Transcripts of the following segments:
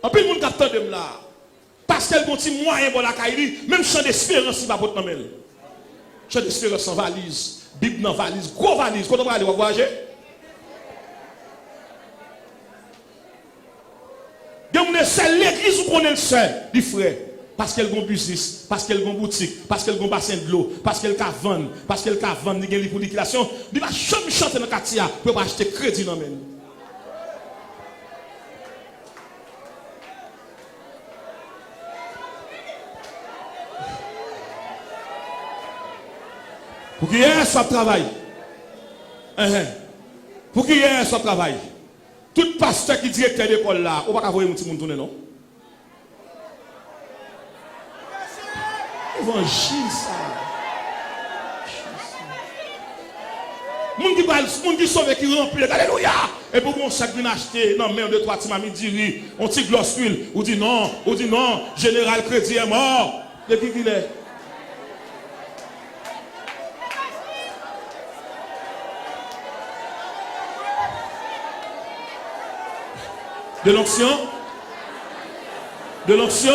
En plus, le monde qui attend de là. Parce qu'elle continue moyen pour la caille, même chant d'espérance, il va pas te chant d'espérance en valise, Bible dans valise, gros valise. Quand on va aller voyager, c'est l'église où on est le seul, les frères. Parce qu'elle a un business, parce qu'elle a une boutique, parce qu'elle a un bassin de l'eau, parce qu'elle a vendre, parce qu'elle a vendre, il y a une liquidation. Il va jamais chanter dans le quartier pour acheter crédit dans le même. Pour qu'il y ait un soit travail. Pour qu'il y ait un soit travail. Tout pasteur qui est directeur d'école là, on va pas voir un petit monde tourner, non? Évangile ça. Moun qui sauve qui remplit, alléluia. Et pour mon sac vient acheter, non, mais 2, 3 petits mamies diri, on petit gloss huile, ou dit non, général crédit est mort. Depuis qu'il est. De l'onction. De l'onction.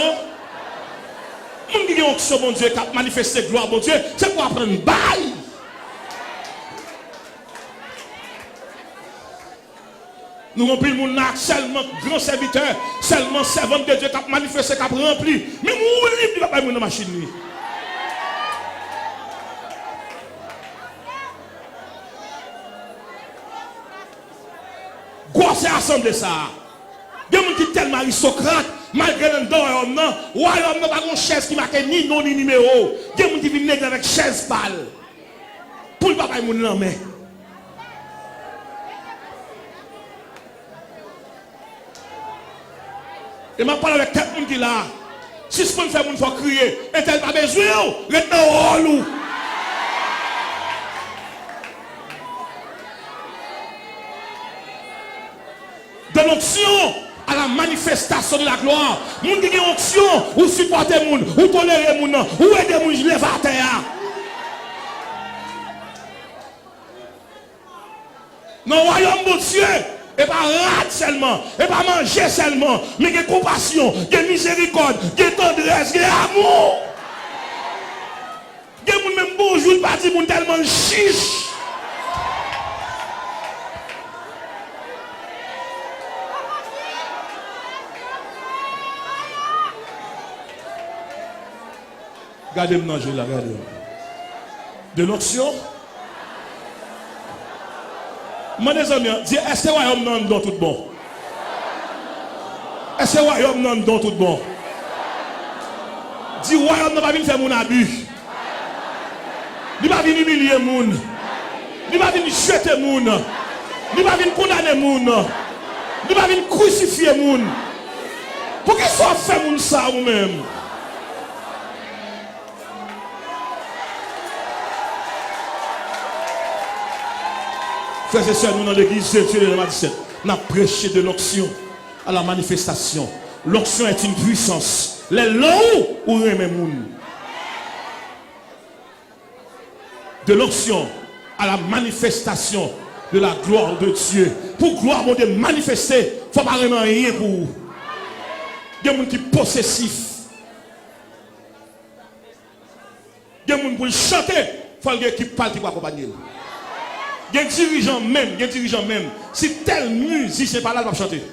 Moun qui a onction, mon Dieu, qui a manifesté gloire, mon Dieu, c'est pour apprendre bail. Nous remplissons mon acte seulement grand serviteur, seulement servant de Dieu qui a manifesté, qui a rempli. Mais mon livre, il ne va pas dans la machine. Quoi c'est assemblé ça? Il y a des gens qui sont tellement aristocrates, malgré le royaume, royaume n'a pas de chaise qui marque ni nom ni numéro. Il y a des gens qui viennent avec chaise pâle. Pour le papa, il n'a pas. Et je parle avec quelqu'un qui est là. Si ce qu'on fait, il faut crier. Et tel pas besoin, reste dans le rôle. De l'onction à la manifestation de la gloire. Moun qui a onction, ou supporter moun, ou tolérer moun, ou aider moun, je lève à terre. Non, royaume de Dieu, et pas rate seulement, et pas manger seulement, mais il y a compassion, il y a miséricorde, il y a tendresse, il y a amour. Il y a moun même bonjour, pas dit moun tellement chiche. Regardez-moi, je la regarde. De l'onction. Moi, les amis, dis, est-ce que le royaume n'a pas tout bon? Est-ce que le royaume n'a pas tout bon? Dis, le royaume n'a pas venir faire mon abus. Il n'a pas venir humilier mon. Il n'a pas venir jeter mon. Il n'a pas venir condamner mon. Il n'a pas venir crucifier mon. Pour qu'il soit fait mon ça ou même? Frères et sœurs, nous dans l'église de Dieu de la 17, nous avons prêché de l'onction à la manifestation. L'onction est une puissance. Les langues ou les mêmes. De l'onction à la manifestation de la gloire de Dieu. Pour gloire de manifester, il ne faut pas vraiment rien pour vous. Il y a des gens qui sont possessifs. Il y a des gens qui chanter, il faut qu'il y ait qui parle qui va accompagner. Il y a un dirigeant même, si tel musicien n'est pas là, il va chanter.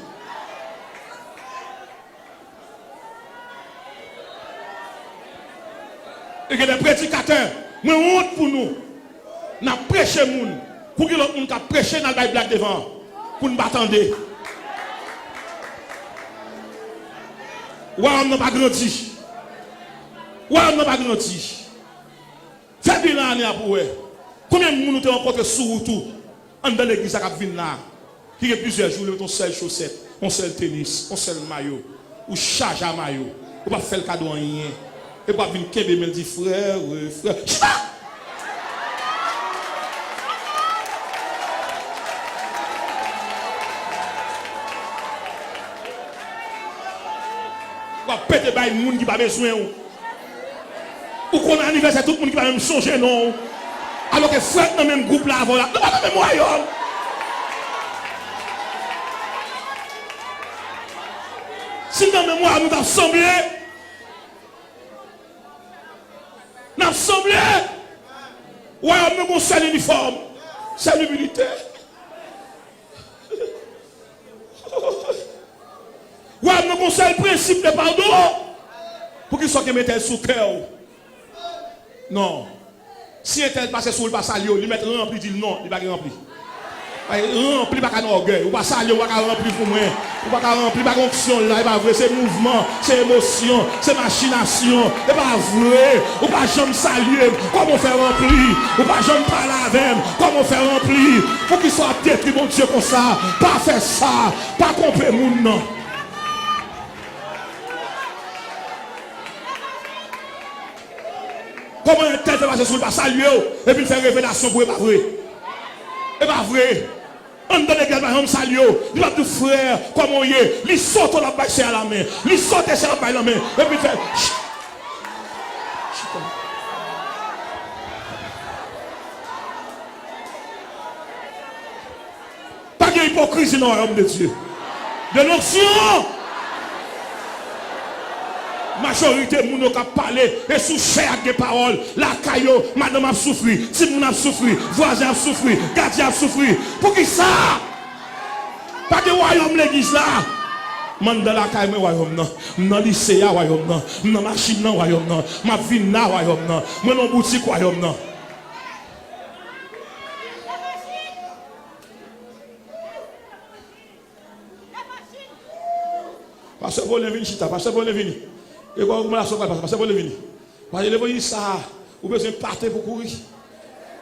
Et il y a des prédicateurs, mais honte pour nous. Nous avons prêché les gens, pour que l'autre monde a prêché dans le Bible devant, pour nous attendre. Ouais, on n'a pas grandi. Ouais, on n'a pas grandi. Fais bien l'année pour eux. Combien de gens nous avons rencontré sous tout dans l'église à Cap-Vin là, qui a plusieurs jours, on seul chaussette, on seul tennis, on seul maillot, ou charge à maillot, ou pas faire le cadeau en rien, et pas venir kébé me dit frère, frère, ou pas péter par une monde qui n'a pas besoin, ou qu'on a anniversaire tout le monde qui va même changer non. Alors que frère dans le même groupe là avant là, nous pas dans le même royaume. Si dans mémoire nous avons semblé, nous avons semblé, ouais, nous avons un seul uniforme, c'est l'humilité. Ouais, nous avons un seul principe de pardon pour qu'il soit qui mette sous cœur. Non. Si un tel passe sur le passage, il met rempli, dit non, il va pas rempli. Rempli pas qu'un orgueil, ou pas saluer, ou pas rempli pour moi, ou pas rempli pas fonction là, c'est pas vrai, c'est mouvement, c'est émotion, c'est machination, c'est pas vrai, ou pas jamais saluer, comment faire remplir, ou pas jamais parler avec, comment faire remplir, faut qu'il soit détruit mon Dieu comme ça, pas faire ça, pas tromper moun non. Comment un tel fait passer sur le pas saluer et puis faire révélation pour pas vrai. Et pas vrai. On donne l'église par exemple saluer. Il va tout frère comment il est. Il saute la baisse à la main. Il saute la baisse à la main et puis fait pas de hypocrisie dans le royaume de Dieu. De l'onction. Majorité moun qui parler et sous chair des paroles la caillou madame a souffri si moun a souffri voisin a souffri gardien a souffri pour qui ça pas de royaume l'église là man dans la caille royaume non dans lycée royaume non dans machine non royaume non ma vie na royaume non moi dans boutique royaume non parce que vous venez chita parce que vous venez et quand vous la sauve parce que vous venez parce que vous ça vous besoin de partir pour courir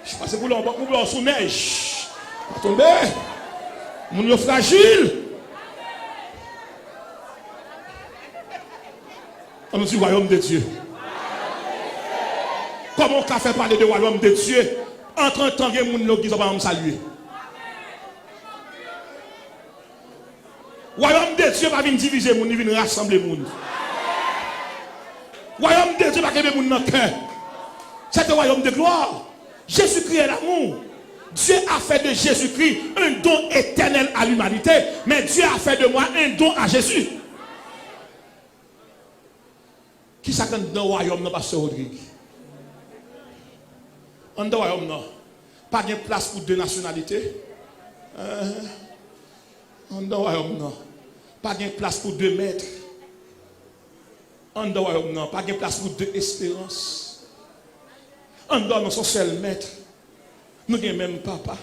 je passe pour l'on sous neige pas tomber mon fragile on dit royaume de Dieu comment on fait parler de royaume de Dieu entre un temps que mon qui va me saluer royaume de Dieu va venir diviser mon il vient rassembler mon royaume de Dieu va qu'aimer mon dans cœur c'est un royaume de gloire Jésus-Christ est l'amour Dieu a fait de Jésus-Christ un don éternel à l'humanité mais Dieu a fait de moi un don à Jésus qui s'attend dans le royaume non pasteur Rodrigue dans le royaume non pas de place pour deux nationalités dans le royaume non pas de place pour deux maîtres en dehors non pas de place pour deux espérances en dehors nous sommes seuls maîtres nous avons même papa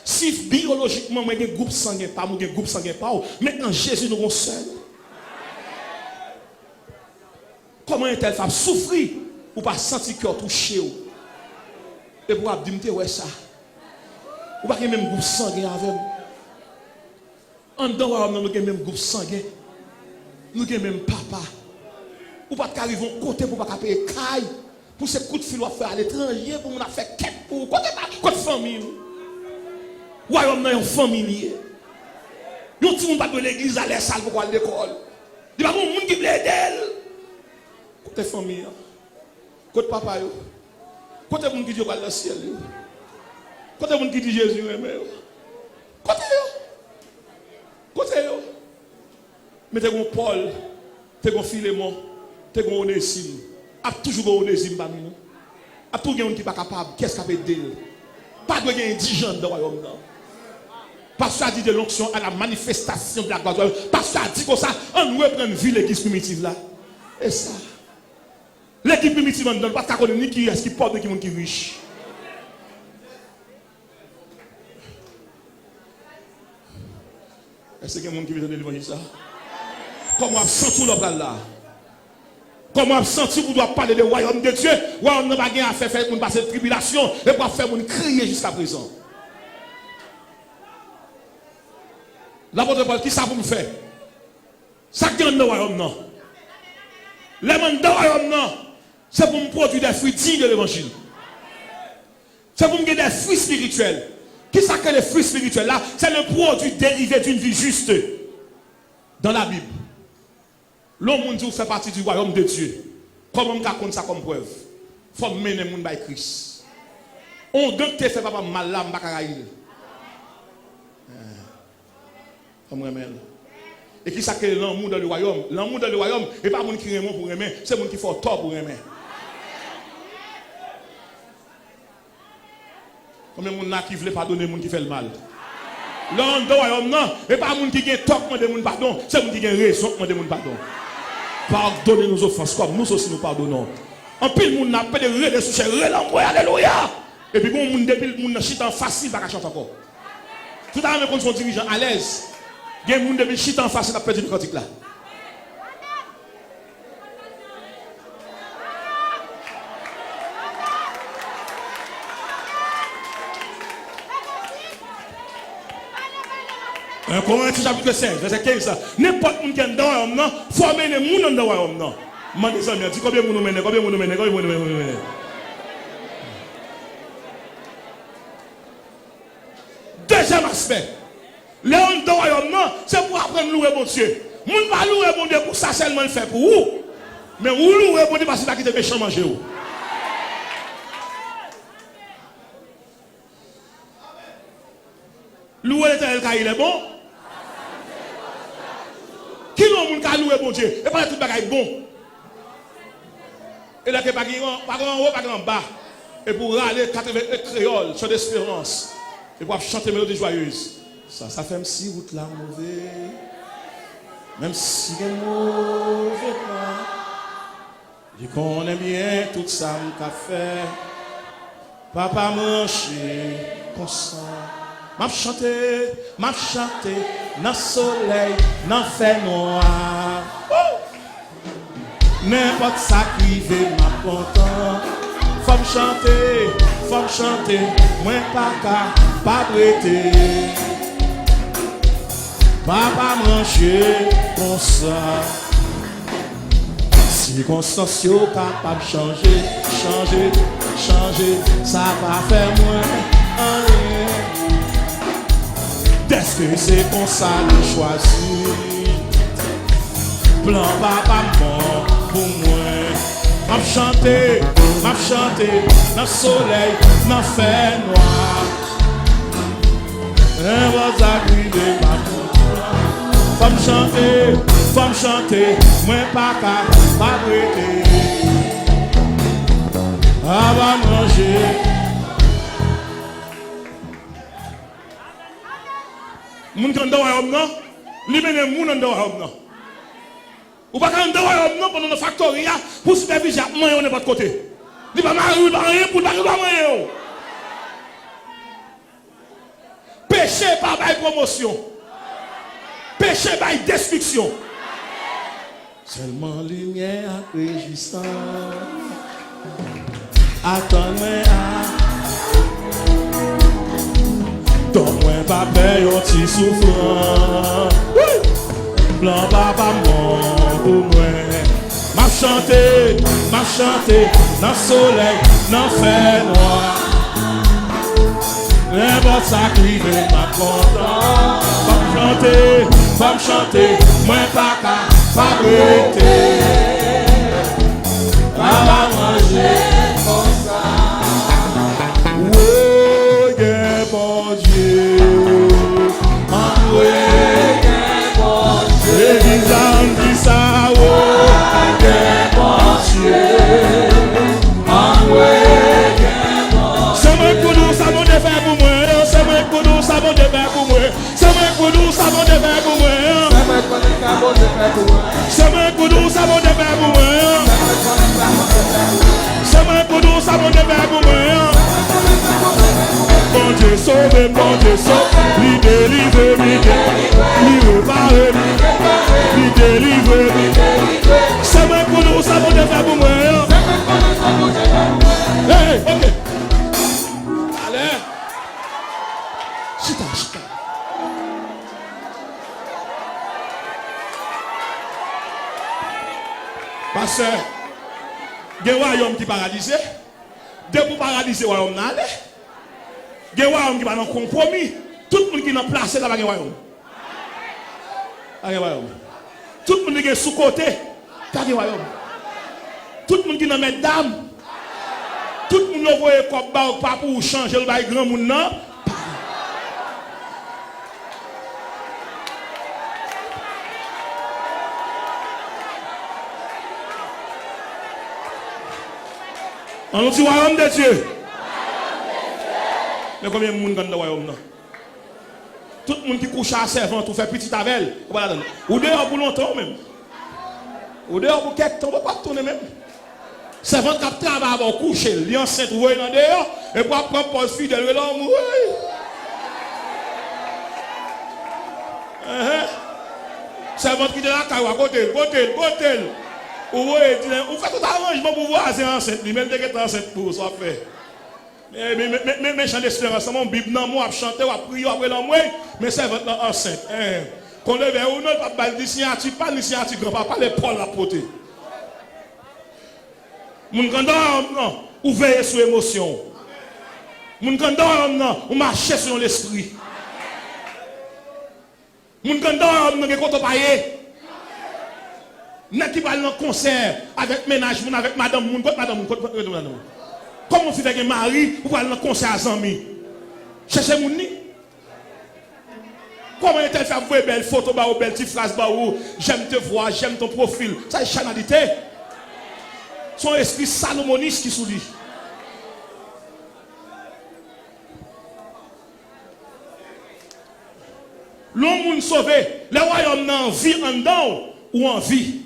si biologiquement nous avons un groupe sanguin pas nous avons un groupe sanguin pas maintenant Jésus nous sommes seuls comment une telle femme souffrir ou pas sentir cœur touché et pour dire ouais ça ou pas même groupe sanguin avec en dehors nous avons même groupe sanguin nous avons même papa ou pas qu'arriver au côté pour pas payer caille pour ces coups de fil à faire à l'étranger pour nous faire quête pour côté famille royaume dans une famille yo tout monde pas de l'église à la salle pour aller à l'école il pas monde qui veut aider côté famille côté papa yo côté monde qui dit va dans le ciel yo côté monde qui dit Jésus aime yo côté yo mettez mon Paul t'es mon Philémon t'es mon Onésime a toujours un Onésime parmi nous a tout quelqu'un qui pas capable qu'est-ce qu'a fait d'elle pas de gagner indigent dans le royaume non parce que ça dit de l'onction à la manifestation de la gloire parce que ça dit comme ça on reprend vie l'église primitive là et ça l'église primitive on donne pas ta connaît ni qui est-ce qui porte ni qui est riche est-ce qu'il y a quelqu'un qui veut donner l'évangile ça comment on sent tout le là comment on sent pour doit parler du royaume de Dieu royaume n'a pas rien à faire pour passer de tribulation et pour faire pour crier jusqu'à présent l'apôtre Paul qui ça pour me faire ça qui est dans le royaume non les mandats dans le royaume non c'est pour me produire des fruits dignes de l'évangile c'est pour me donner des fruits spirituels qui ça que les fruits spirituels là c'est le produit dérivé d'une vie juste dans la Bible l'homme dit fait partie du royaume de Dieu comment on compte ça comme preuve faut mener moun by Christ on donc te fait pas mal là m'pa karaïl comme remel Et qui ça que l'amour dans le royaume? L'amour dans le royaume, et pas monde qui aime pour aimer, c'est monde qui fait tort pour aimer. Combien de monde qui veut pardonner monde qui fait le mal? L'amour dans le royaume, non, et pas monde qui a tort pour demander pardon, c'est monde qui a raison pour demander pardon. Pardonnez nos offenses comme nous aussi nous pardonnons. En pile monde n'a pas de relais sous l'amour, alléluia. Et puis bon monde depuis le monde chita facile pas chanter encore. Tout à l'heure quand son dirigeant à l'aise. Il y a des gens qui chita en face, ils ont perdu le cantique là. Un Corinthiens chapitre 5, verset 15. N'importe qui est dans le royaume, former les gens dans le royaume. Demandez ça, dis combien de gens nous mènent, combien de gens nous mènent, combien de gens nous mènent. Deuxième aspect. Les gens dans le royaume, c'est pour apprendre à louer mon Dieu. Moun va louer mon Dieu pour ça seulement le fait pour vous. Mais vous louez mon Dieu parce qu'il va quitter méchant manger vous. Louer l'éternel car il est bon. Qui l'ont moun ka louer mon Dieu? Et pas tout bagaille bon. Et là que pas en haut, pas en bas. Et pour râler 80 créoles sur l'espérance. Et pour chanter mélodie joyeuse. Ça fait même si route là mauvais. Même si c'est mauvais pas. Je connais bien tout ça m'a fait. Papa manché comme ça. M'a chanté dans le soleil, dans le fait noir. N'importe ça qui veut m'a content. Faut me chanter, moi pas prêter. Papa manger comme ça. Circonstances capable de changer, ça va faire moins rien. Est-ce que c'est comme ça de choisir? Plan papa mort pour moi. M'a chanter dans le soleil, dans le fait noir. Un vos agriers Faut me chanter, moi pas prêter. Avant manger. Moun kan dans royaume non, li mène moun dans royaume non. Ou pas kan dans royaume non pendant le factoria pour superviser moi on est pas de côté. Li pas marié, pas rien pour pas marié. Péché par promotion. Péché par destruction. Seulement lumière réjouissante. Attends-moi donne-moi pas payer un petit souffrant. Blanc papa mon pour moi. M'a chanté dans le soleil, dans le fait noir. N'importe ça qui veut m'a content. Faut me chanter, moi pas prêter. Papa manger comme ça. Oh, yeah, bon Dieu. Oh, yeah, bon Dieu. Dis ça, oh, yeah, bon Dieu. Oh, yeah, bon Dieu. C'est moi qui nous savons de faire pour moi. C'est moi qui nous savons de faire pour moi. C'est moi qui nous savons de faire pour moi. C'est moi qui nous savons de faire pour moi. C'est moi qui nous savons de faire pour moi. Bon Dieu sauve, lui délivre, lui repare, lui délivre. C'est moi qui nous savons de faire pour moi. Hey, ok. Allez. Chita. Parce que il y a un royaume qui est paralysé. Dès pour paralyser le royaume, il y a un royaume qui va dans compromis. Tout le monde qui est en place là, il y a un royaume. Tout le monde qui est sous-côté, il y a un royaume. Tout le monde qui est dans mes dames. Tout le monde qui voit comme pas pour changer le grand monde. On dit royaume de Dieu. Mais combien de monde dans le royaume? Tout le monde qui couche à servant, tout fait petit avec elle. Ou dehors pour longtemps même. Ou dehors pour quelques temps, on ne va pas tourner même. Servant qui travaille avant coucher, il est enceinte, ou il est dehors, et pour prendre poste fidèle, il est là, servant qui est là, à côté. Ou fait tout arrangement pour voir, c'est enceinte, lui-même, dès qu'il est enceinte pour ça fait. Mais chant d'espérance, mon Bible, non, moi, chanter, ou prier, après l'amour, mais servant enceinte. Qu'on lève ou non, pas de signature, pas de signature, grand-papa, les Paul la portée. Mon grandeur, non, ou veillez sur l'émotion. Mon grandeur, non, ou marchez sur l'esprit. Mon grandeur, non, qui est paillé. N'a qui va dans le concert avec ménage, avec madame, madame. Comment on fait avec un mari, ou va dans le concert à Zami? Cherchez mon nid. Comment est-elle fait voir belle photo, belle petite phrase, j'aime te voir, j'aime ton profil. Ça, c'est chanalité. Son esprit salomoniste qui sous lui. L'homme sauvé, le royaume n'a vie en dedans ou en vie.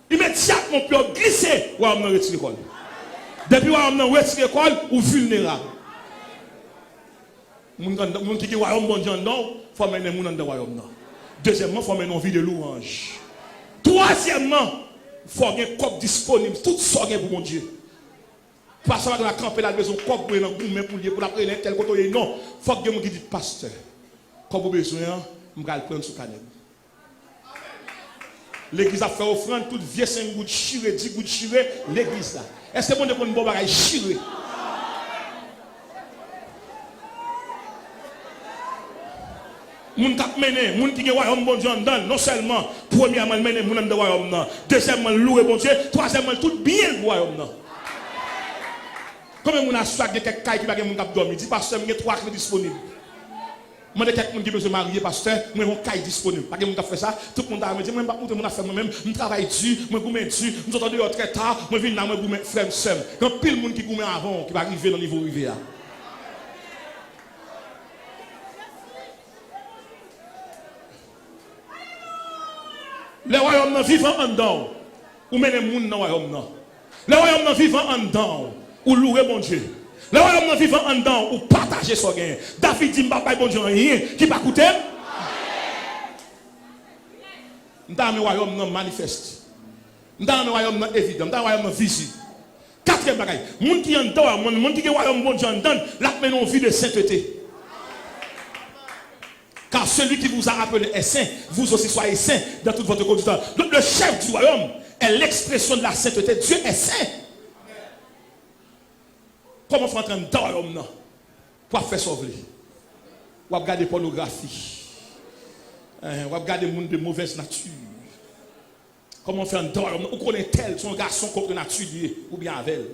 Immédiatement, on peut glisser, le royaume n'a retiré l'école. Depuis le royaume n'a retiré l'école, ou vulnérable. Les gens qui ont le royaume bon Dieu en dedans, il faut mener les gens dans le royaume. Deuxièmement, il faut mener une vie de louange. Troisièmement, il faut avoir un corps disponible, tout ça pour mon Dieu. Pas seulement dans la camper la maison, corps pour la prier pour la prière, tel côté, non. Il faut que quelqu'un qui dit, pasteur, comme vous avez besoin, je vais le prendre sous canal. L'église a fait offrande, toute vieille 5 gouttes chiré, 10 gouttes chiré, l'église là. Est-ce que bon de prendre un bon bagage chiré? Moun kap mené, moun qui est royaume bon Dieu non seulement premièrement mené moun dans royaume non, deuxièmement louer bon Dieu, troisièmement tout bien le royaume non. Comme moun a soit de quelques cailles qui va moun kap dormir, dit pasteur il y a 3 clés disponibles. Moi de quelqu'un qui veut se marier pasteur, moi mon caille disponible. Pas que moun kap fait ça, tout le monde a dit moi pas pour moun a fait moi même, je travaille dur, moi goumé dur, nous entendons très tard, moi vinn là moi goumé frère seul. Quand pile moun qui goumé avant qui va arriver dans niveau rivière. Le royaume vivant en dedans, ou menez les gens dans le royaume. Le royaume vivant en dedans, ou louer bon Dieu. Le royaume vivant en dedans, ou partager son gain. David dit, papa, bon Dieu, rien qui va coûter. Dans le royaume manifeste. Dans le royaume évident. Dans le royaume visible. Quatrième bagaille. Les gens qui en dedans, les gens qui ont le royaume bon Dieu en dedans, là, menons une vie de sainteté. Car celui qui vous a appelé est saint, vous aussi soyez saint dans toute votre conduite. Donc le chef du royaume est l'expression de la sainteté. Dieu est saint. Comment faut entrer dans le royaume pour faire sauver? Ou regarder pornographie. Ou regarder les gens de mauvaise nature. Comment faire dans le royaume? Ou connaît tel son garçon contre nature ou bien avec elle.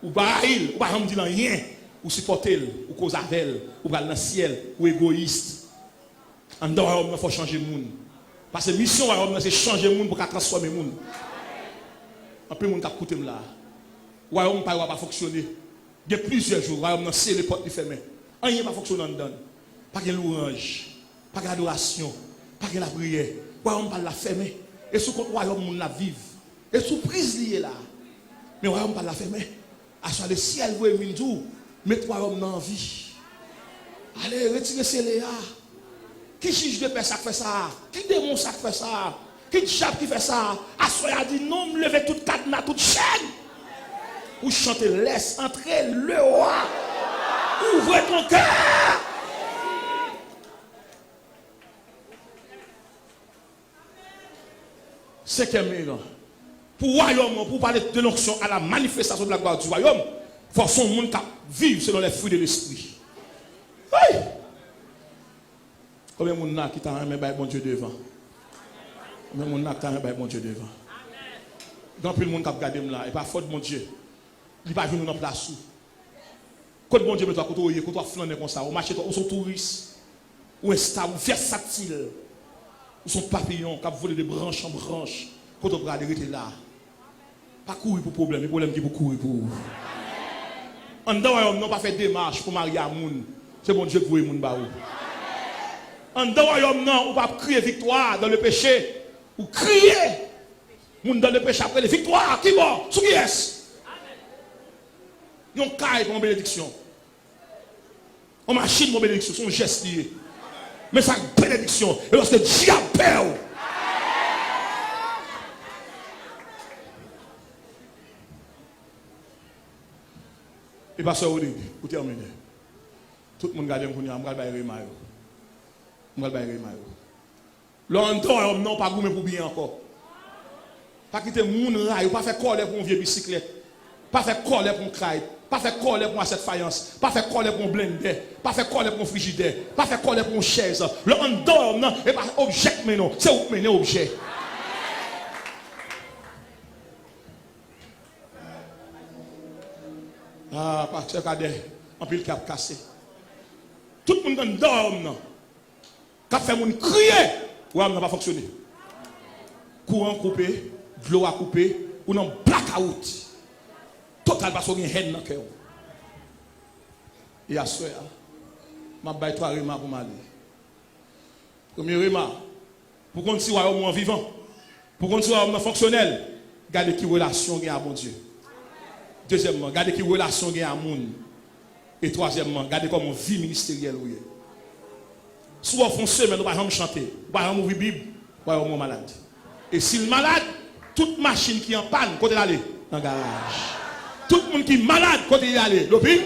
Ou pas il, ou pas dire rien. Ou supporter, ou cause avec elle, ou dans le ciel, ou égoïste. En dehors, il faut changer le monde. Parce que la mission, c'est changer le monde pour transformer le monde. Un peu de monde qui a écouté là. Le royaume ne va pas fonctionner. Il y a plusieurs jours, le royaume c'est les portes fermées. Rien ne va fonctionner en dedans. Pas de louange, pas d'adoration, pas de la prière. Le royaume va la fermer. Et sous le royaume, la vive. Et sous prise liée là. Mais le royaume va la fermer. À soit le ciel, vous avez mis tout. Mettez le royaume dans la vie. Allez, retirez ces léas. Qui juge de paix ça fait ça? Qui démon ça fait ça? Qui diable qui fait ça? Assoya a dit non, me levez toute cadenas, toute chaîne. Ou chanter, laisse entrer le roi. Ouvre ton cœur. Cinquième élément. Pour royaume, pour parler de l'onction à la manifestation de la gloire du royaume, il faut son monde vivre selon les fruits de l'esprit. Oui. Combien de gens qui t'ont aimé bon Dieu devant? Combien de gens qui t'ont aimé bon Dieu devant? Dans plus de monde qui a regardé là, et pas faute de mon Dieu. Il va venir dans la place. Quand bon Dieu met toi à côté, quand toi flâner comme ça, au marché, ou sont touristes, ou un star, ou versatile, ou sont papillons qui volent de branche en branche, quand on regarde là. Pas courir pour problème, le problème qui pour courir pour vous. En dedans, on n'a pas fait démarche pour marier à moun. C'est bon Dieu que vous moun ba ou. En dedans, on pas crier victoire dans le péché. Ou crier moun dans le péché après les victoires. Qui bon? Sous qui est-ce? Yon caille pour une bénédiction. On machine pour bénédiction, son geste lié. Mais ça bénédiction. Et lorsque Dieu appelle. Et pasteur Odi, pour terminer. Tout le monde regarde pour nous, on va le bailler maillot. On va le bailler maillot. Longtemps, on n'a pas goûté pour bien encore. Pas quitter moun rail, pas faire coller pour une vieille bicyclette. Pas faire coller pour un kite. Pas faire coller pour cette faïence. Pas faire coller pour un blender. Pas faire coller pour un frigidaire. Pas faire coller pour une chaise. Le on dort, non, et pas objet, mais non. C'est où mener objet. Ah, pasteur Cadet, en pile cap cassé. Tout le monde dort, non. Quand fait moun crier, ou n'a pas fonctionné. Courant coupé, de l'eau a coupé, ou non blackout. Total parce qu'on a une haine dans le cœur. Et à ce moment-là, je vais faire 3 remarques pour m'aller. Premier remarque, pour qu'on soit un vivant, pour qu'on soit un fonctionnel, gardez qui relation avec bon Dieu. Deuxièmement, gardez qui relation avec le monde. Et troisièmement, gardez comme une vie ministérielle. Soit on fait semaine, on va chanter, on va ouvrir la Bible, on va être malade. Et si le malade, toute machine qui est en panne, côté d'aller dans le garage. Tout le monde qui est malade, côté d'aller, l'hôpital,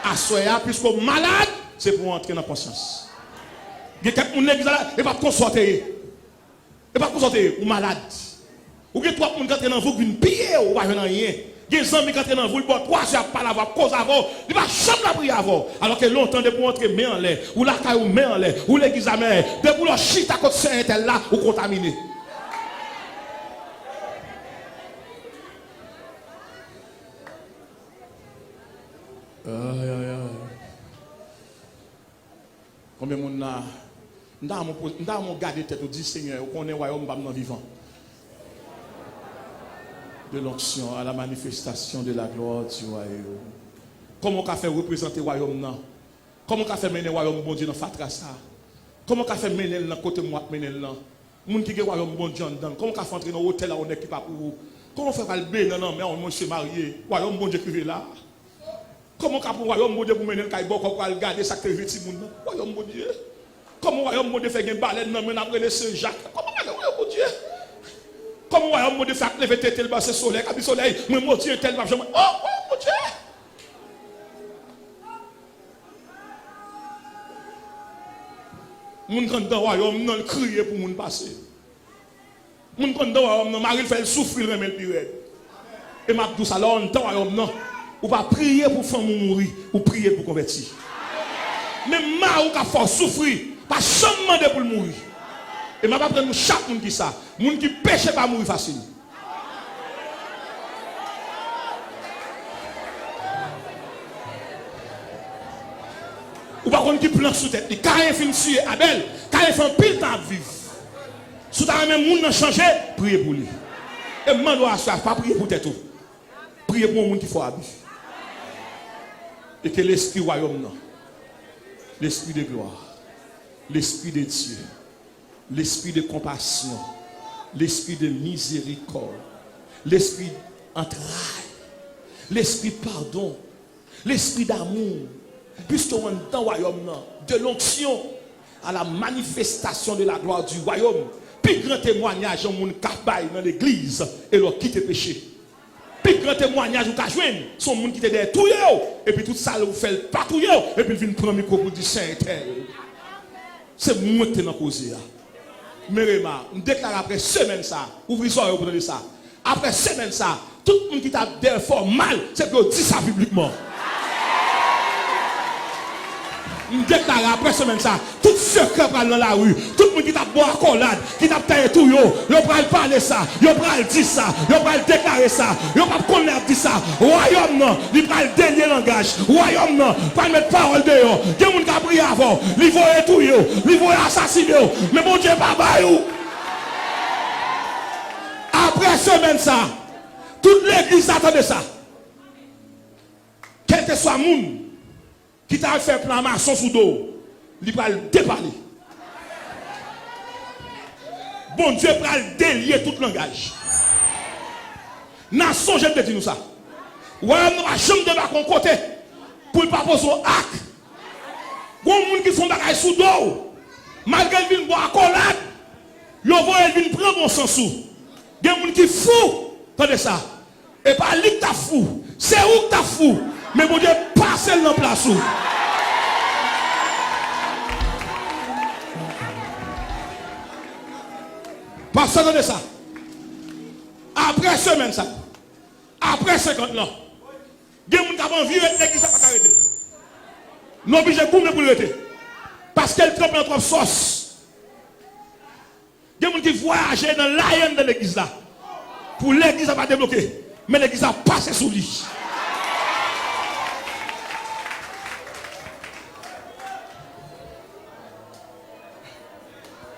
à soya, puisque malade, c'est pour entrer dans la conscience. Il y a quelqu'un qui est pas consulter. Et pas consulter, ou malade. Ou bien 3 personnes qui entrent dans vous, qui ne pillent, ou pas rien. Il y a des hommes qui entrent dans vous, ils boivent 3 heures par la voix, cause avant, ils ne vont jamais la prier avant. Alors que longtemps, de pour entrer, mais en l'air, ou la caille, ou mais en l'air, ou l'église à mer, de pour leur chute à côté de Saint-Tel là, ou contaminé. Combien de monde n'a gardé tête au dit Seigneur, qu'on est royaume dans vivant. De l'onction à la manifestation de la gloire du royaume. Comment on a fait représenter le royaume là? Comment on a fait mener le royaume bon Dieu dans Fatra ça? Comment on a fait mener le côté moi mener là? Moun qui est royaume bon Dieu dedans. Comment on a fait entrer dans l'hôtel là on est qui pas pour vous? Comment on fait pas le bé non mais on se marier. Royaume bon Dieu qui est là. Comment on a pour royaume bon Dieu pour mener le caille pour regarder ça que petit monde. Royaume bon Dieu. Comment royaume bon Dieu fait une baleine non mais après le Saint-Jacques. Comment royaume bon Dieu? Comment royaume bon Dieu fait lever tête le bas soleil, quand le soleil moi mon Dieu tellement oh mon Dieu. Moun quand dans royaume non crier pour moun passer. Moun quand dans royaume non Marie fait souffrir même le pire. Et m'a dit ça là on dans royaume non. Ou pas prier pour femme mourir, ou prier pour convertir. Même ma ou ka faut souffrir, pas jamais demander pour mourir. Et m'a pas prendre chaque monde qui ça, monde qui pêche pas mourir facile. Ou pas qu'on qui plan sous tête, quand il fin tuer Abel, quand il fait pile temps vivre. Sous ta même monde n'a changé, priez pour lui. Et man doit pas prier pour tête. Priez pour un monde qui faut habiter. Et que l'esprit royaume, l'esprit de gloire, l'esprit de Dieu, l'esprit de compassion, l'esprit de miséricorde, l'esprit entraille, l'esprit pardon, l'esprit d'amour, puisque on est dans le royaume, de l'onction à la manifestation de la gloire du royaume, puis grand témoignage en monde cabaye dans l'église et leur quitte péché. Puis grand témoignage ou ka joindre son monde qui était derrière tout et puis tout ça vous fait patrouiller et puis il vient prendre micro pour dire Saint-Tel. C'est moi qui t'ai causé là. Mais on déclare après semaine ça, ouvrez ça pour donner ça. Après semaine ça, tout le monde qui t'a derrière fort mal, c'est que dit ça publiquement. On déclare après semaine ça, tout secret dans la rue, tout le monde qui t'a boire accolade, qui t'a taillé tout yo va parler ça, yo va dire ça, yo va déclarer ça, yo va connaître dire ça. Royaume non, il va le dernier langage. Royaume non, pas mettre parole dehors. Des gens qui a prié avant, ils vont tout yo, ils vont assassiner. Mais bon Dieu pas baillou. Après semaine ça, Toute l'église attendait ça. Quel que soit le monde qui t'a fait plan maçon sous dos, il va le déparler. Bon Dieu va le délier tout langage. Nation, j'aime te dire nous ça. Ouais, nous va jamais de côté pour ne pas poser un acte. Il y a des gens qui font des choses sous dos. Malgré qu'ils viennent boire accolade, ils viennent prendre mon sens sous. Il y a des gens qui sont fous. Attendez ça. Et pas lui qui est fou. C'est où que tu es fou. Mais mon Dieu, passe dans la place. Parce que ça. Après semaine ça. Après 50 ans. Il y a des gens qui ont envie de l'église à pas arrêter. Nous obligés de couper pour l'arrêter. Parce qu'elle trempe dans trop sauce. Il y a des gens qui voyagent dans l'aïen de l'église là. Pour l'église à pas débloquer. Mais l'église a passé sous lui.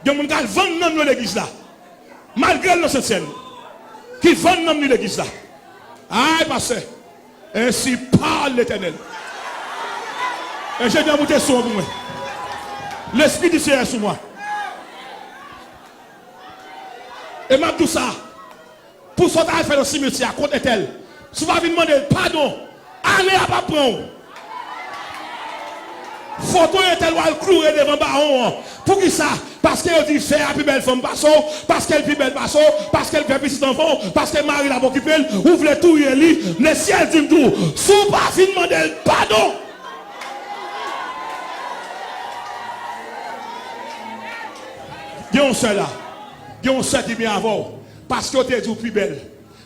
Il y a des gens qui vendent dans l'église là. Malgré le scène. Qui vendent dans l'église là. Aïe, pasteur. Ainsi parle l'Éternel. Et j'ai bien monté sur moi. L'Esprit du Seigneur sur moi. Et même tout ça. Pour ce que tu as fait dans le cimetière, contre tel. Si vous avez demandé pardon, allez à pas prendre. Photo est tel ou elle clouer devant baron. Pour qui ça? Parce qu'elle dit faire la plus belle femme basso, parce qu'elle est plus belle basso, parce qu'elle fait petit enfant, parce qu'elle marie la occupée, ouvre tout et lit, le ciel dit tout. Si vous pas demander pardon. Il y a un seul là. Il y a un seul qui vient avant. Parce que tu es plus belle.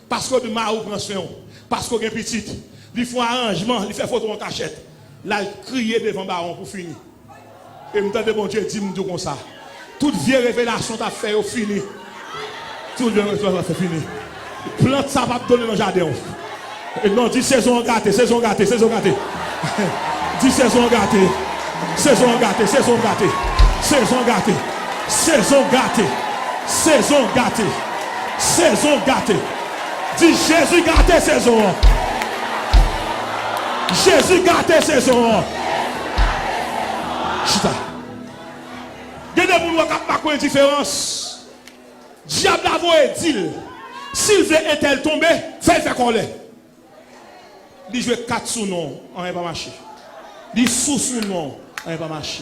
Parce que tu as prend soin. Parce que tu es petite. Il faut un arrangement. Il fait photo en cachette. Là, il crie devant le baron pour finir. Et je me dis, bon Dieu, dis-moi comme ça. Toute vieille révélation t'a fait au fini. Toute vieille révélation t'a fait fini. Plante ça va te donner dans le jardin. Et non, dis saison gâtée, saison gâtée, saison gâtée. Dis saison gâtée. Saison gâtée, saison gâtée. Saison gâtée. Saison gâtée. Saison gâtée. Saison gâtée. Dis Jésus gâté saison. Jésus gâté saison. Chita. Il y a des gens qui n'ont pas de différence. Diable a voulu dire, s'il veut est-elle tomber, fait qu'on l'est. Il joue 4 sous non, on n'est pas marché. Il sous non, on n'est pas marché.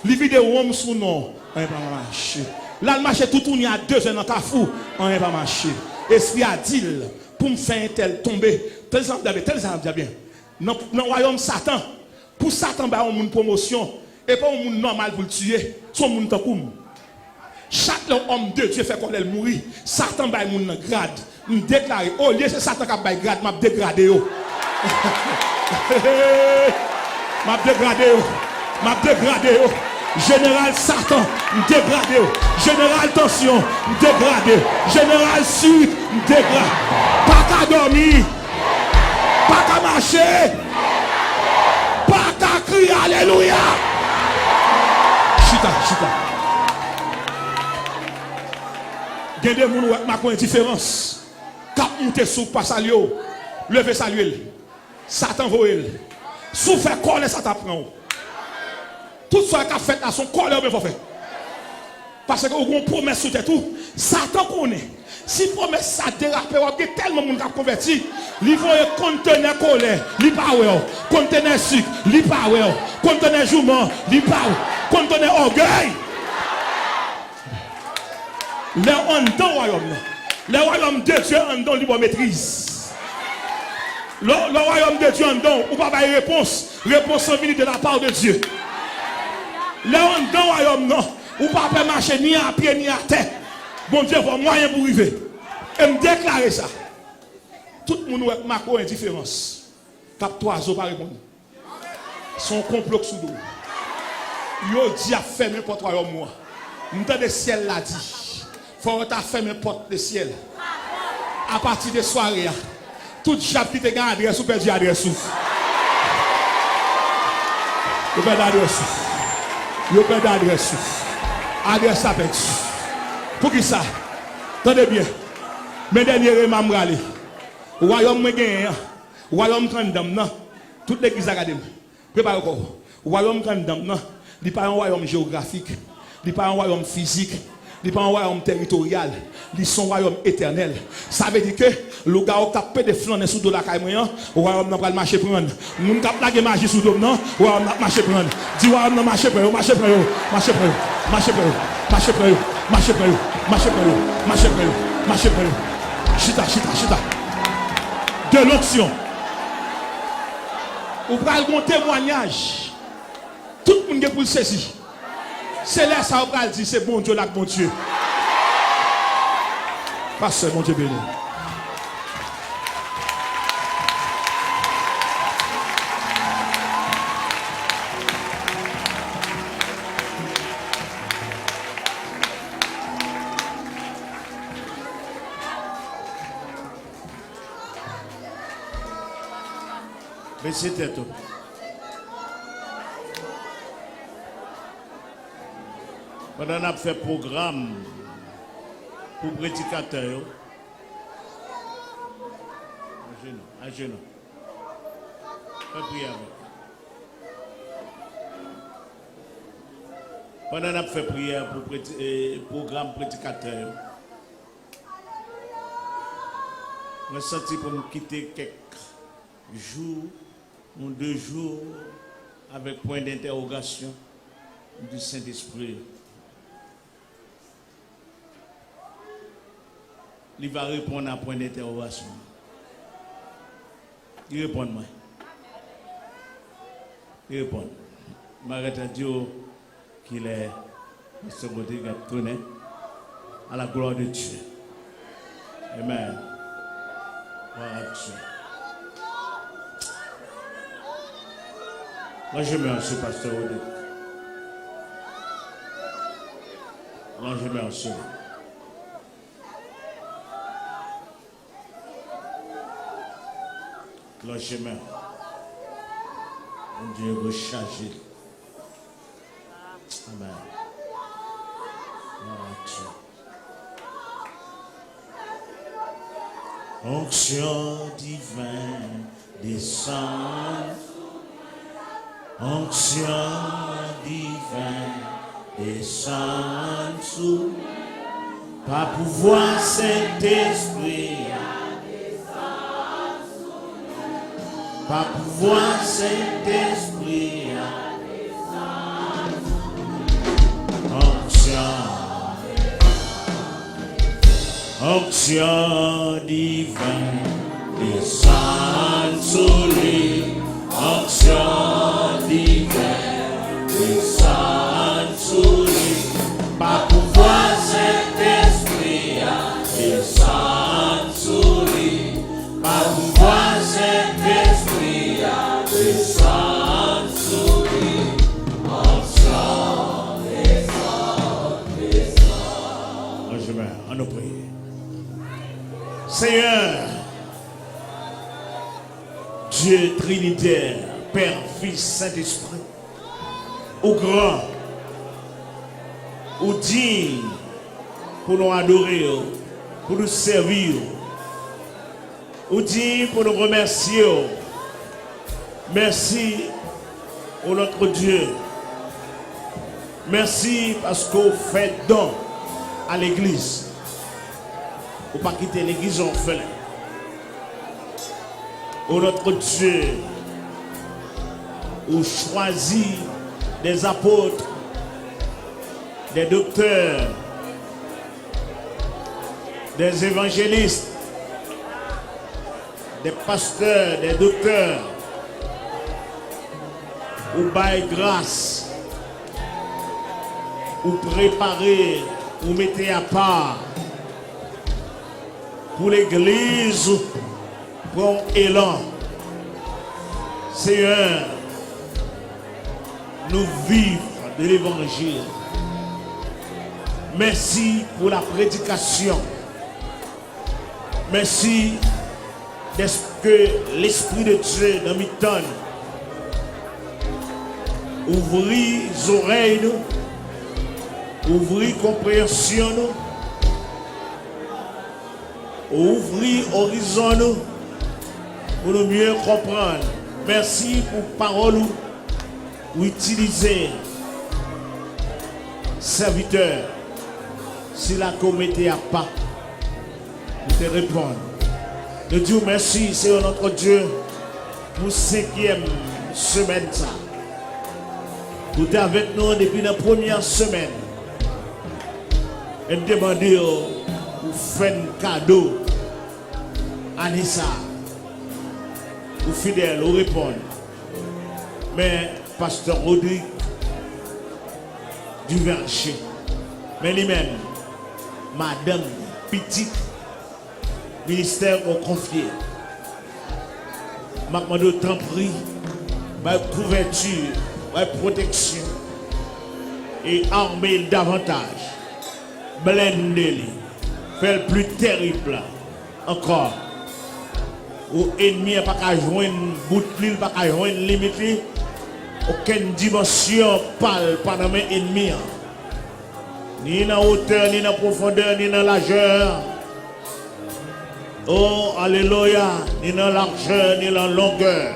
Il vide homme sous non, on n'est pas marché. Là, le marché tout tourne à 2 ans dans ta fou, on n'est pas marché. Esprit a dit, pour me faire tel tomber, tel exemple bien. Dans le royaume Satan, pour Satan, il y a une promotion, et pas un monde normal pour le tuer, son monde tant comme. Chaque homme de Dieu fait qu'on elle mourir. Satan va mon grade. Me déclarer, oh lieu c'est Satan qui a grade, m'a dégradé. M'a dégradé. M'a dégradé. Général Satan, me dégradé. Général tension, me dégradé. Général suite, me dégradé. Pas qu'à dormir. Pas qu'à marcher. Pas qu'à crier alléluia. Chita. Il y a des gens qui ont une différence. Quand on est sous pas saluer, lever saluer. Satan voit. Sous fait coller, ça t'apprend. Tout ce qui a fait à son corps, il faut faire. Parce que vous avez une promesse sur tout. Satan connaît. Si promesse ça dérape, il y a tellement de gens qui ont converti. Il faut contenir colère, il pas contenir sucre, il pas contenir jument, il pas contenir orgueil. Les en dans le royaume. Le royaume de Dieu en don libre maîtrise. Le royaume de Dieu en don, ou pas de réponse. Réponse en de la part de Dieu. Le en dans le royaume, non. Ou pas marcher ni à pied ni à terre. Bon Dieu, il moyen pour arriver. Et me déclarer ça. Tout le monde a une indifférence. Cap 3 pas répondre. Son complot sous l'eau. Yo dit à fermer porte royaume moi. M'entend le ciel l'a dit. Faut ta fermer porte le ciel. À partir de soirée, tout chapitre qui te gagne adresse ou perdu adresse. Yo perdu adresse. Yo perdu adresse. Adresse ça perdu. Pour qui ça? Attendez bien. Mes derniers m'amrali. Royaume me gagne. Royaume kandam nan. Toute l'église académique. Préparez encore. Royaume kandam nan. Il pas un royaume géographique. Il pas un royaume physique. Il pas un royaume territorial. Ils sont royaume éternel. Ça veut dire que le gars qui a tapé des flancs sous de la caille moyen, le royaume n'a pas le marché prendre. Nous qui a plagué magie sous dôme non, le royaume n'a pas marché prendre. Dis royaume n'a marché prendre, marché prendre, marché prendre, marché prendre, marché prendre, marché prendre, marché prendre, marché prendre, marché prendre. Chita, chita, chita. De l'onction. Vous prenez un témoignage. Tout le monde est pour le saisir. C'est là ça vous dire c'est bon Dieu là, bon Dieu. Pasteur, mon Dieu béni. Mais c'était tout. Pendant qu'on a fait programme pour prédicateurs, à genoux. Fais prière avec. Pendant qu'on a fait prière pour programme prédicateur, on a senti pour nous quitter quelques jours ou 2 jours avec point d'interrogation du Saint-Esprit. Il va répondre à point d'interrogation. Il répond moi. Il répond. M'arrête à Dieu qu'il est de ce côté qui a tourné à la gloire de Dieu. Amen. Gloire à Dieu. Moi je mets en ce pasteur Odé. Moi je mets en ce. Le chemin. Mon Dieu veut changer. Amen. Onction divine descend. Onction divine descend sous. Par pouvoir Saint-Esprit. Par pouvoir Saint-Esprit, onction divine, descend sur lui, onction divine, descend sur lui, par pouvoir Saint-Esprit, descend sur lui, par pouvoir Saint-Esprit, descend sur lui, onction, descend. Je mets en nous prier. Seigneur, Dieu Trinitaire, Père, Fils, Saint-Esprit, au grand, au digne, pour nous adorer, pour nous servir, au digne pour nous remercier. Merci au notre Dieu. Merci parce qu'on fait don à l'église. Ou pas quitter l'église en fait. Au notre Dieu, ou choisit des apôtres, des docteurs, des évangélistes, des pasteurs, des docteurs, ou bail grâce, ou préparer, ou mettez à part pour l'église, pour élan. Seigneur, nous vivons de l'évangile. Merci pour la prédication. Merci que l'Esprit de Dieu dans mes tonnes ouvrit les oreilles, ouvrit compréhension, ouvrit horizon pour nous mieux comprendre. Merci pour parole ou utiliser serviteur. Si la communauté a pas, nous te répondre. Nous disons merci, Seigneur notre Dieu, pour 5e semaine. Ça. Vous êtes avec nous depuis la première semaine. Et demandez pour faire un cadeau. Anissa, vous fidèles, vous répondez. Mais Pasteur Rodrigue du Vercher, mais lui-même, Madame Petite, ministère au confié. Ma demande temps pris, ma couverture, ma protection et armer davantage. Blender, faire le plus terrible encore. Ou ennemi pas qu'à joindre bout de l'île, pas qu'à joindre limite. Aucune dimension parle pendant mes ennemis. Ni dans la hauteur, ni dans la profondeur, ni dans la largeur. Oh, alléluia. Ni dans la largeur, ni dans la longueur.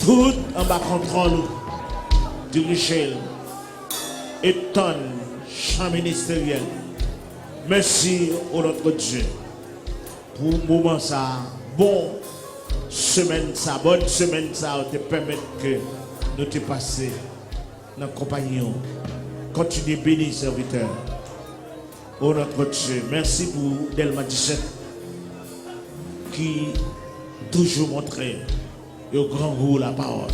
Tout en bas contrôle du Michel. Et ton champ ministériel. Merci au notre Dieu. Pour le moment ça, bon semaine ça, bonne semaine ça, te permettre que nous te passer dans la compagnie. Continuez bénir serviteur. Oh notre Dieu, merci pour Delma 17 qui toujours montrait au grand goût la parole.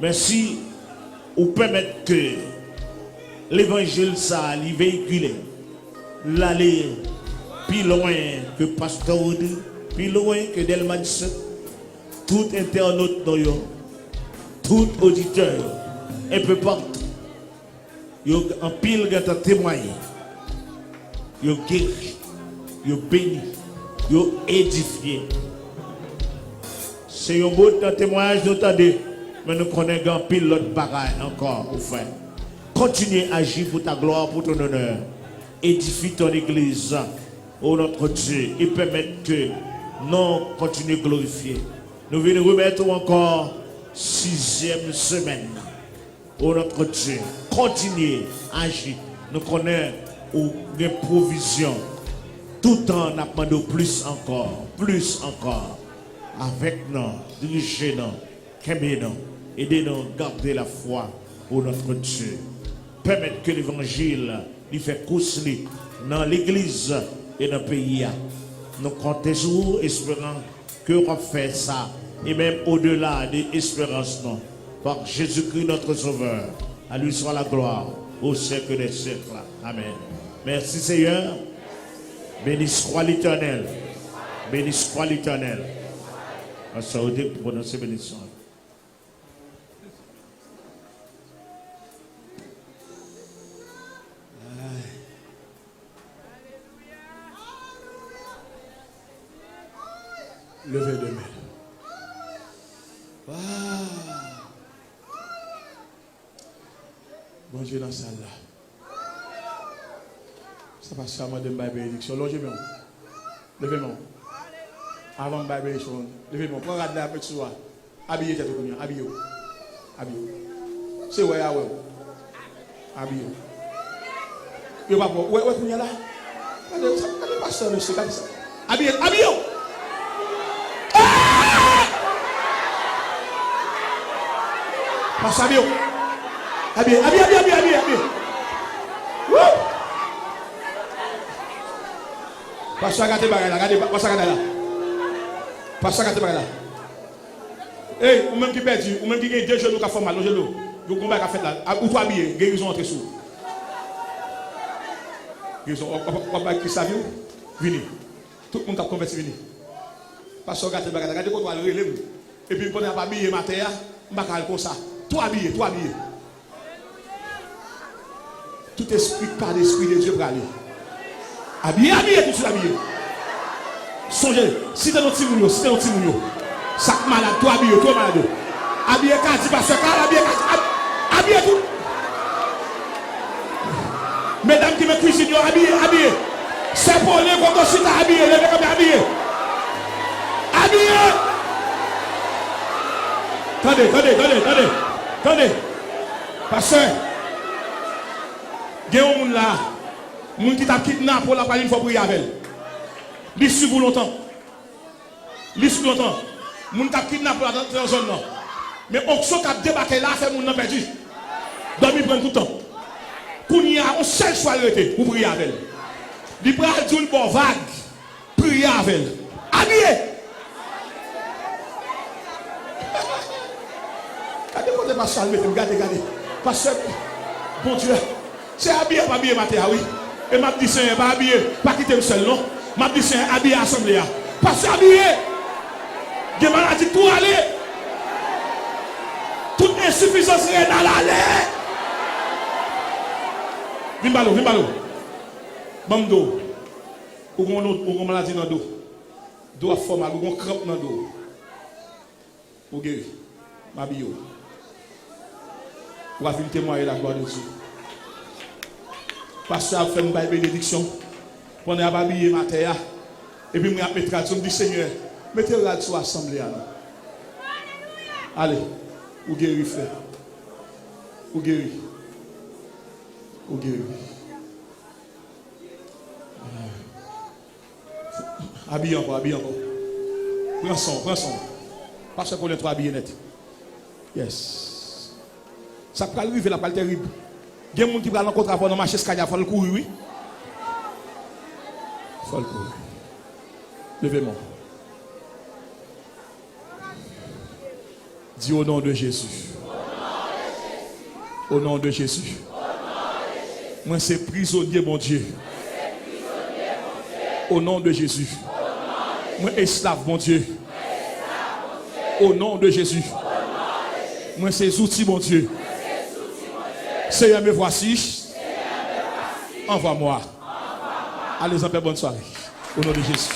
Merci pour permettre que l'évangile ça, lui véhiculer, l'aller plus loin que Pasteur Audi, plus loin que Delma 17, tout internaute, tout auditeur, un peu partout, en pile de témoigner, yo guéri, yo béni, yo édifié. C'est un beau témoignage d'entendre, mais nous connaissons un pile l'autre bagaille encore, au frère. Continuez à agir pour ta gloire, pour ton honneur. Édifie ton église, oh notre Dieu, et permettre que nous continuons à glorifier. Nous venons remettre encore 6e semaine. Oh notre Dieu, continuez à agir. Nous connaissons des provisions. Tout en demandant plus encore. Avec nous, dirigez-nous, aimez-nous, aidez-nous à garder la foi. Oh notre Dieu, permettre que l'évangile lui fait course dans l'église et dans le pays. Nous comptons toujours, espérant que on fait ça, et même au-delà des espérances, non. Par Jésus-Christ notre Sauveur, à lui soit la gloire, au siècle des siècles. Amen. Merci Seigneur. Béni soit l'Éternel. Béni soit l'Éternel. On se retrouve pour prononcer bénédiction. Levez de main. Bon Dieu dans la salle là. Ça passe ça, madame, ma bénédiction. Logez-moi. Levez-moi. Avant ma bénédiction. Levez-moi. Prends la petite soie. Habillez tête combien. Habillez-vous. Habillez-vous. C'est ouais, ouais. Habillez-vous. Yo pas pour. Ouais, combien là? Regardez pas ça, monsieur. Regardez ça. Habillez-vous. Passe habillez-vous. Habillez. Wouh! Passe à gâter bagay là, regardez, passe à gâter là. Passe à gâter bagay là. Hey, ou même qui perdu, ou même qui gagne 2 genoux qui font mal, le genou. Vous combat qui fait là, ou toi habillé, guérison entre sous. Guérison, on va qui savent, venez. Tout le monde a converti, venez. Passe à gâter bagay là, regardez comment on relève. Et puis quand on a habillé matin, on va faire comme ça. Toi habillé. Tout esprit par l'esprit de Dieu pour aller. Habillé, tout ça habillé. Songez, si t'es notre timounio, sac malade, toi habillé, toi malade. Habillé, quand parce que habillé tout. Mesdames qui me cuisinent, habillé. C'est pour les qu'on consulte habillé, les mecs habillé. Habillé. Attendez. Pasteur, il y a un monde là, un monde qui t'a kidnappé pour la parole une fois pour y aller. Il suit pour longtemps. Moun t'a kidnappé dans la zone là. Mais on a débarqué là, fait moun perdu. Dormi prend tout le temps. Pour y a un seul choix pour prier avec elle. Il prend tout le bon vague. Prier avec elle. Habillé. Regardez pas ça, regardez. Parce que, bon Dieu, c'est habillé, pas habillé, matin, oui. Et m'a dit, c'est pas habillé, pas quitter le seul, non. M'a dit, c'est habillé à l'assemblée. Parce que habillé. Il y a maladie tout aller. Toute insuffisance est dans l'aller. Vimbalo. Bamdo. Ou on maladie dans le dos. Dos à forme, ou on crampe dans le dos. Ou guéri. Mabio. Ou va venir témoigner la gloire de Dieu. Pasteur a fait une bénédiction. Pendant à babiller ma terre. Et puis, je vais mettre tradition. Je dis, Seigneur, mettez le radio sur l'assemblée. Allez. Ou guéri, frère. Ou guéri. Habille encore. Prends son. Parce qu'on est trop habillé net. Yes. Ça peut arriver, la pas terrible. Il y a des gens qui vont rencontrer avant de marcher Scania, il faut le courir, oui. Il faut le courir. Levez-moi. Dis au nom de Jésus. Au nom de Jésus. Moi, c'est prisonnier, mon Dieu. Au nom de Jésus. Moi, esclave, mon Dieu. Au nom de Jésus. Moi, c'est outils, mon Dieu. Seigneur, me voici. Envoie-moi. Allez, en paix, bonne soirée. Au nom de Jésus.